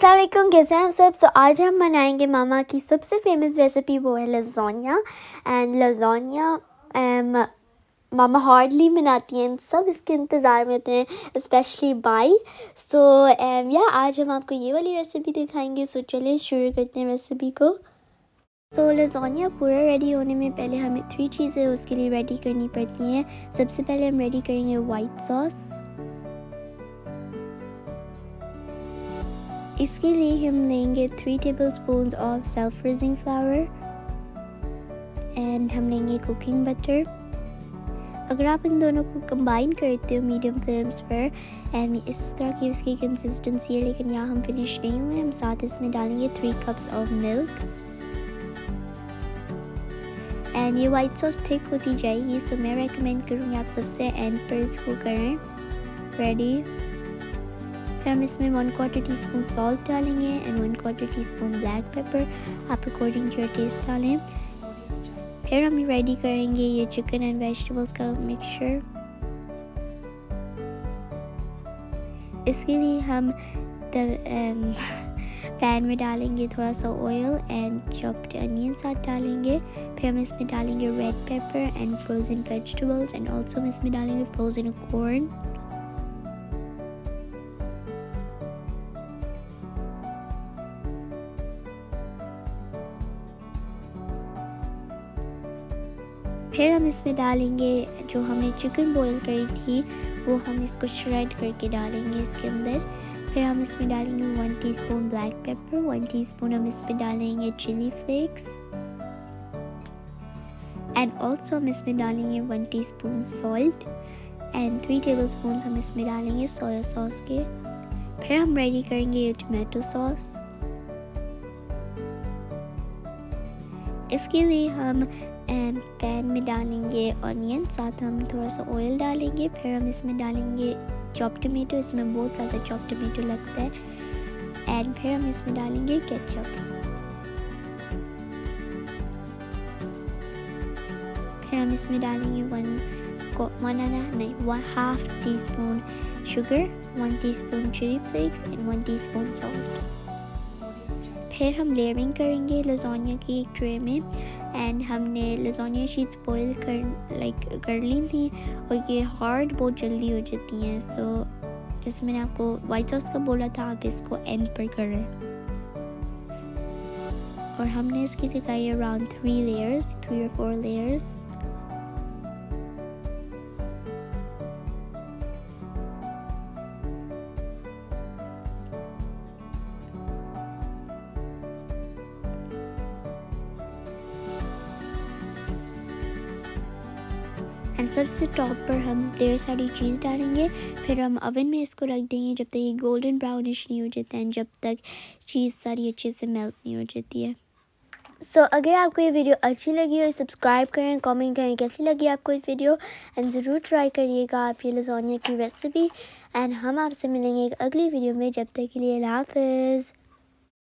अस्सलाम वालेकुम, कैसे हैं आप सब। तो आज हम बनाएंगे मामा की सबसे फेमस रेसिपी, वो है लज़ानिया। एंड लज़ानिया मामा हार्डली बनाती हैं, सब इसके इंतज़ार में होते हैं, स्पेशली बाई। सो या आज हम आपको ये वाली रेसिपी दिखाएंगे। सो चलें शुरू करते हैं रेसिपी को। सो लज़ानिया पूरा रेडी होने में पहले हमें 3 चीज़ें उसके लिए रेडी करनी पड़ती हैं। सबसे पहले हम रेडी करेंगे वाइट सॉस। इसके लिए हम लेंगे 3 tablespoon of self freezing flower and हम लेंगे कुकिंग बटर। अगर आप इन दोनों को कंबाइन करते हो मीडियम फ्लेम्स पर, एंड इस तरह की उसकी कंसिस्टेंसी है, लेकिन यहाँ हम फिनिश नहीं हुए। हम साथ इसमें डालेंगे 3 कप्स ऑफ मिल्क एंड ये वाइट सॉस थिक होती जाएगी। सो मैं रेकमेंड करूँगी आप सबसे एंड पर इसको करें रेडी। फिर हम इसमें 1/4 टीस्पून सॉल्ट डालेंगे एंड 1/4 टीस्पून ब्लैक पेपर, आप अकॉर्डिंग टू योर टेस्ट डालें। फिर हम रेडी करेंगे ये चिकन एंड वेजिटेबल्स का मिक्सचर। इसके लिए हम पैन में डालेंगे थोड़ा सा ऑयल एंड चॉप्ड अनियन साथ डालेंगे। फिर हम इसमें डालेंगे red pepper and frozen vegetables and also हम इसमें डालेंगे फ्रोज़न कॉर्न। फिर हम इसमें डालेंगे जो हमने चिकन बॉईल करी थी, वो हम इसको श्रेड करके डालेंगे इसके अंदर। फिर हम इसमें डालेंगे 1 टीस्पून ब्लैक पेपर, 1 टीस्पून हम इसमें डालेंगे चिली फ्लेक्स एंड ऑल्सो हम इसमें डालेंगे 1 टीस्पून सॉल्ट एंड 3 टेबलस्पून हम इसमें डालेंगे सोया सॉस के। फिर हम रेडी करेंगे ये टमाटो सॉस। इसके लिए हम पैन में डालेंगे ऑनियन, साथ हम थोड़ा सा ऑयल डालेंगे। फिर हम इसमें डालेंगे चॉप टमेटो, इसमें बहुत ज़्यादा चॉप टमेटो लगता है। एंड फिर हम इसमें डालेंगे केचप। फिर हम इसमें डालेंगे 1/2 teaspoon sugar, 1 teaspoon chilli flakes and 1 teaspoon salt. फिर हम लेयरिंग करेंगे लज़ानिया की एक ट्रे में एंड हमने लज़ानिया शीट्स बॉईल कर ली थी और ये हार्ड बहुत जल्दी हो जाती हैं। सो जैसे मैंने आपको वाइट सॉस का बोला था, आप इसको एंड पर करें। और हमने इसकी लगाई अराउंड 3 or 4 लेयर्स। एंड सबसे टॉप पर हम ढेर सारी चीज़ डालेंगे। फिर हम ओवन में इसको रख देंगे जब तक ये गोल्डन ब्राउनिश नहीं हो जाता है, जब तक चीज़ सारी अच्छे से मेल्ट नहीं हो जाती है। सो अगर आपको ये वीडियो अच्छी लगी हो, सब्सक्राइब करें, कमेंट करें कैसी लगी आपको ये वीडियो एंड ज़रूर ट्राई करिएगा आप ये लज़ानिया की रेसिपी। एंड हम आपसे मिलेंगे एक अगली वीडियो में, जब तक के लिए अल्लाह हाफ़िज़।